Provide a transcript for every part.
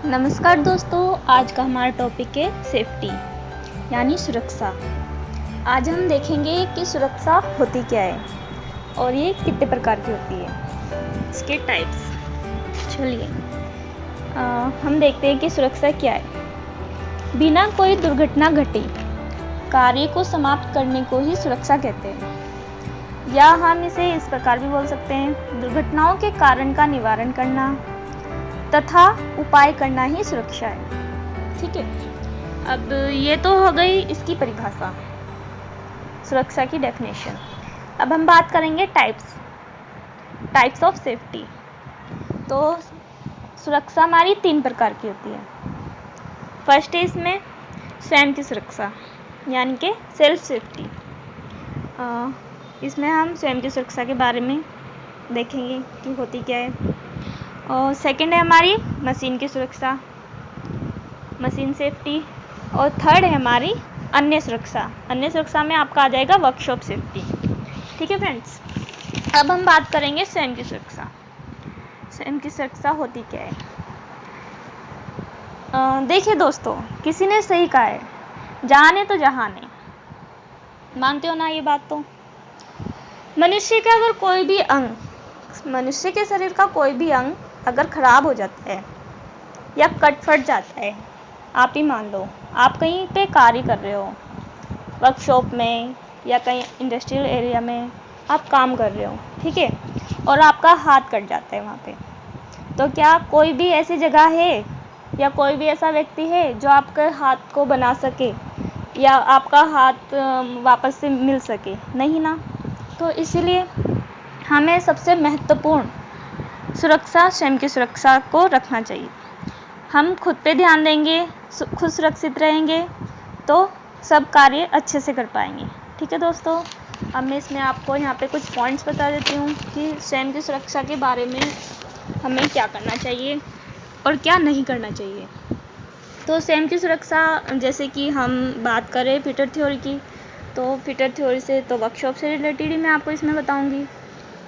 नमस्कार दोस्तों, आज का हमारा टॉपिक है सेफ्टी यानी सुरक्षा। आज हम देखेंगे कि सुरक्षा होती क्या है और ये कितने प्रकार की होती है, इसके टाइप्स। चलिए हम देखते हैं कि सुरक्षा क्या है। बिना कोई दुर्घटना घटे कार्य को समाप्त करने को ही सुरक्षा कहते हैं, या हम इसे इस प्रकार भी बोल सकते हैं, दुर्घटनाओं के कारण का निवारण करना तथा उपाय करना ही सुरक्षा है। ठीक है, अब ये तो हो गई इसकी परिभाषा, सुरक्षा की डेफिनेशन। अब हम बात करेंगे टाइप्स ऑफ सेफ्टी। तो सुरक्षा हमारी 3 प्रकार की होती है। फर्स्ट है इसमें स्वयं की सुरक्षा यानी कि सेल्फ सेफ्टी। इसमें हम स्वयं की सुरक्षा के बारे में देखेंगे कि होती क्या है। और सेकंड है हमारी मशीन की सुरक्षा, मशीन सेफ्टी। और थर्ड है हमारी अन्य सुरक्षा में आपका आ जाएगा वर्कशॉप सेफ्टी। ठीक है फ्रेंड्स, अब हम बात करेंगे स्वयं की सुरक्षा। स्वयं की सुरक्षा होती क्या है। देखिए दोस्तों, किसी ने सही कहा है, जाने तो जहाने। मानते हो ना ये बात। तो मनुष्य के शरीर का कोई भी अंग अगर खराब हो जाता है या कट फट जाता है, आप ही मान लो आप कहीं पे कार्य कर रहे हो, वर्कशॉप में या कहीं इंडस्ट्रियल एरिया में आप काम कर रहे हो, ठीक है, और आपका हाथ कट जाता है वहाँ पे, तो क्या कोई भी ऐसी जगह है या कोई भी ऐसा व्यक्ति है जो आपके हाथ को बना सके या आपका हाथ वापस से मिल सके? नहीं ना। तो इसीलिए हमें सबसे महत्वपूर्ण सुरक्षा स्वयं की सुरक्षा को रखना चाहिए। हम खुद पे ध्यान देंगे, खुद सुरक्षित रहेंगे तो सब कार्य अच्छे से कर पाएंगे। ठीक है दोस्तों, अब मैं इसमें आपको यहाँ पे कुछ पॉइंट्स बता देती हूँ कि स्वयं की सुरक्षा के बारे में हमें क्या करना चाहिए और क्या नहीं करना चाहिए। तो स्वयं की सुरक्षा, जैसे कि हम बात करें पीटर थ्योरी की, तो पीटर थ्योरी से तो वर्कशॉप से रिलेटेड ही मैं आपको इसमें बताऊँगी।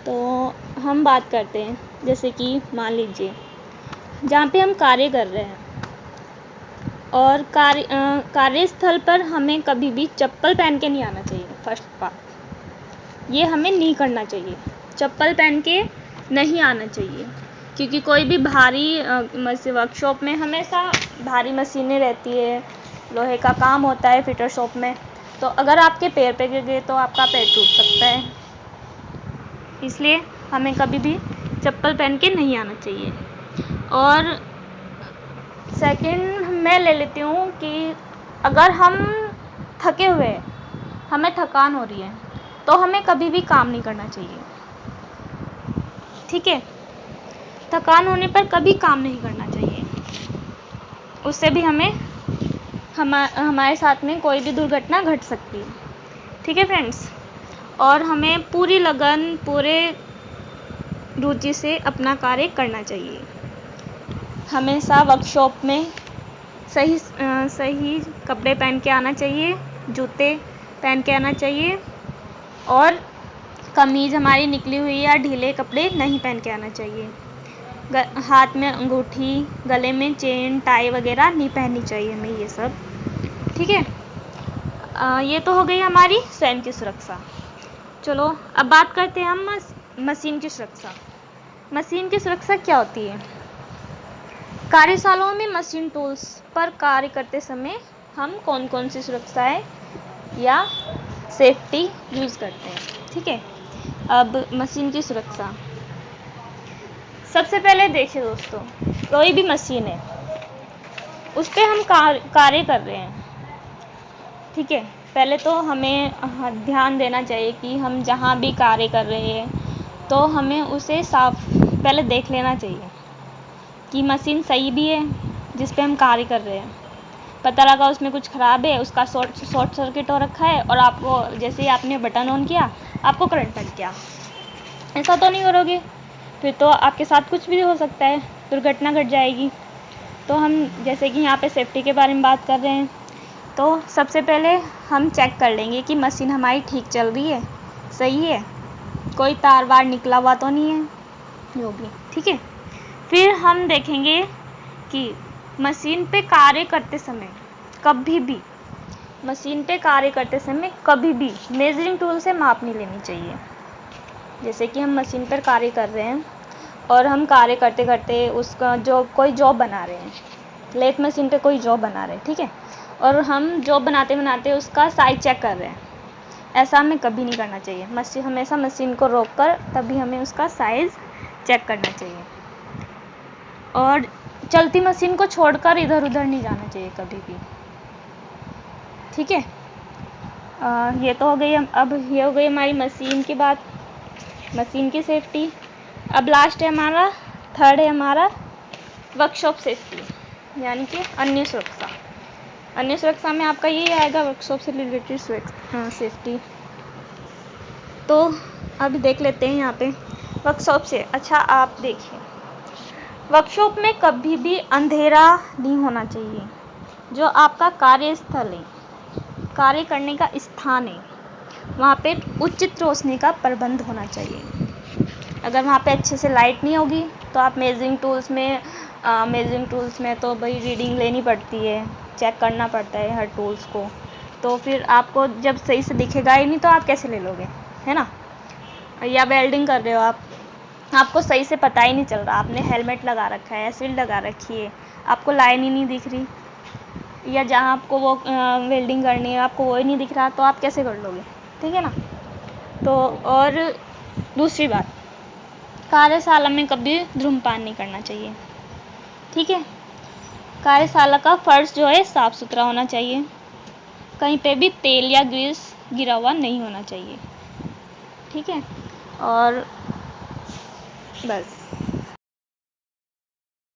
तो हम बात करते हैं, जैसे कि मान लीजिए जहाँ पे हम कार्य कर रहे हैं और कार्यस्थल पर हमें कभी भी चप्पल पहन के नहीं आना चाहिए। फर्स्ट बात ये हमें नहीं करना चाहिए, चप्पल पहन के नहीं आना चाहिए, क्योंकि कोई भी भारी वर्कशॉप में हमेशा भारी मशीनें रहती है, लोहे का काम होता है फिटर शॉप में, तो अगर आपके पैर पे गिर गए तो आपका पैर टूट सकता है। इसलिए हमें कभी भी चप्पल पहन के नहीं आना चाहिए। और सेकंड मैं ले लेती हूँ कि अगर हम थके हुए हैं, हमें थकान हो रही है, तो हमें कभी भी काम नहीं करना चाहिए। ठीक है, थकान होने पर कभी काम नहीं करना चाहिए, उससे भी हमारे साथ में कोई भी दुर्घटना घट सकती है। ठीक है फ्रेंड्स, और हमें पूरी लगन, पूरे रुचि से अपना कार्य करना चाहिए। हमेशा वर्कशॉप में सही कपड़े पहन के आना चाहिए, जूते पहन के आना चाहिए, और कमीज़ हमारी निकली हुई या ढीले कपड़े नहीं पहन के आना चाहिए। हाथ में अंगूठी, गले में चेन, टाई वगैरह नहीं पहननी चाहिए हमें ये सब। ठीक है, ये तो हो गई हमारी स्वयं की सुरक्षा। चलो अब बात करते हैं हम मशीन की सुरक्षा। मशीन की सुरक्षा क्या होती है। कार्यशालाओं में मशीन टूल्स पर कार्य करते समय हम कौन कौन सी सुरक्षाएं या सेफ्टी यूज़ करते हैं। ठीक है, अब मशीन की सुरक्षा, सबसे पहले देखिए दोस्तों, कोई भी मशीन है उस पर हम कार्य कर रहे हैं, ठीक है, पहले तो हमें ध्यान देना चाहिए कि हम जहाँ भी कार्य कर रहे हैं तो हमें उसे साफ पहले देख लेना चाहिए कि मशीन सही भी है जिस पे हम कार्य कर रहे हैं। पता लगा उसमें कुछ ख़राब है, उसका शॉर्ट सर्किट हो रखा है और आपको जैसे ही आपने बटन ऑन किया आपको करंट लग गया, ऐसा तो नहीं करोगे, फिर तो आपके साथ कुछ भी हो सकता है, दुर्घटना घट जाएगी। तो हम जैसे कि यहाँ पे सेफ्टी के बारे में बात कर रहे हैं, तो सबसे पहले हम चेक कर लेंगे कि मशीन हमारी ठीक चल रही है, सही है, कोई तार वार निकला हुआ तो नहीं है जो भी। ठीक है, फिर हम देखेंगे कि मशीन पे कार्य करते समय कभी भी मेजरिंग टूल से माप नहीं लेनी चाहिए। जैसे कि हम मशीन पर कार्य कर रहे हैं और हम कार्य करते करते उसका कोई जॉब बना रहे हैं, लेथ मशीन पे कोई जॉब बना रहे हैं, ठीक है, और हम जॉब बनाते बनाते उसका साइज चेक कर रहे हैं, ऐसा हमें कभी नहीं करना चाहिए। हमेशा मशीन को रोक कर तभी हमें उसका साइज़ चेक करना चाहिए, और चलती मशीन को छोड़कर इधर उधर नहीं जाना चाहिए कभी भी, ठीक है। ये तो हो गई। अब ये हो गई हमारी मशीन की बात, मशीन की सेफ्टी। अब लास्ट है हमारा, थर्ड है हमारा वर्कशॉप सेफ्टी, यानी कि अन्य सुरक्षा। अन्य सुरक्षा में आपका यही आएगा, वर्कशॉप से रिलेटेड सेफ्टी। तो अब देख लेते हैं यहाँ पे वर्कशॉप से। अच्छा आप देखिए, वर्कशॉप में कभी भी अंधेरा नहीं होना चाहिए। जो आपका कार्यस्थल है, कार्य करने का स्थान है, वहाँ पे उचित रोशनी का प्रबंध होना चाहिए। अगर वहाँ पे अच्छे से लाइट नहीं होगी तो आप मेजरिंग टूल्स में तो भाई रीडिंग लेनी पड़ती है, चेक करना पड़ता है हर टूल्स को, तो फिर आपको जब सही से दिखेगा ही नहीं तो आप कैसे ले लोगे, है ना। या वेल्डिंग कर रहे हो आपको सही से पता ही नहीं चल रहा, आपने हेलमेट लगा रखा है, शील्ड लगा रखी है, आपको लाइन ही नहीं दिख रही, या जहाँ आपको वो वेल्डिंग करनी है आपको वो ही नहीं दिख रहा, तो आप कैसे कर लोगे, ठीक है ना। तो और दूसरी बात, कार्यशाला में कभी धूम्रपान नहीं करना चाहिए, ठीक है। कार्यशाला का फर्श जो है साफ़ सुथरा होना चाहिए, कहीं पे भी तेल या ग्रीस गिरा हुआ नहीं होना चाहिए, ठीक है। और बस।